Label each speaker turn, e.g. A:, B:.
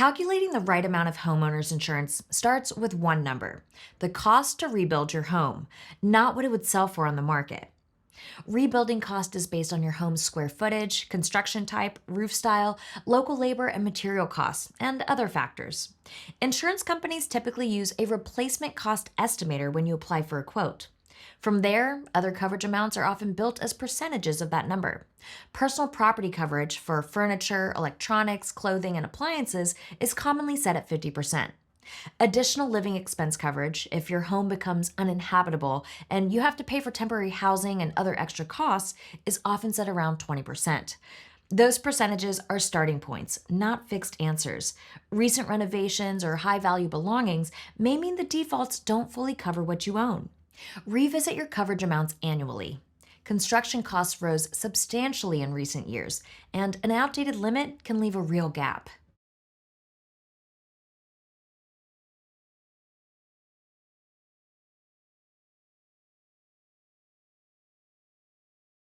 A: Calculating the right amount of homeowner's insurance starts with one number: the cost to rebuild your home, not what it would sell for on the market. Rebuilding cost is based on your home's square footage, construction type, roof style, local labor and material costs, and other factors. Insurance companies typically use a replacement cost estimator when you apply for a quote. From there, other coverage amounts are often built as percentages of that number. Personal property coverage for furniture, electronics, clothing, and appliances is commonly set at 50%. Additional living expense coverage, if your home becomes uninhabitable and you have to pay for temporary housing and other extra costs, is often set around 20%. Those percentages are starting points, not fixed answers. Recent renovations or high value belongings may mean the defaults don't fully cover what you own. Revisit your coverage amounts annually. Construction costs rose substantially in recent years, and an outdated limit can leave a real gap.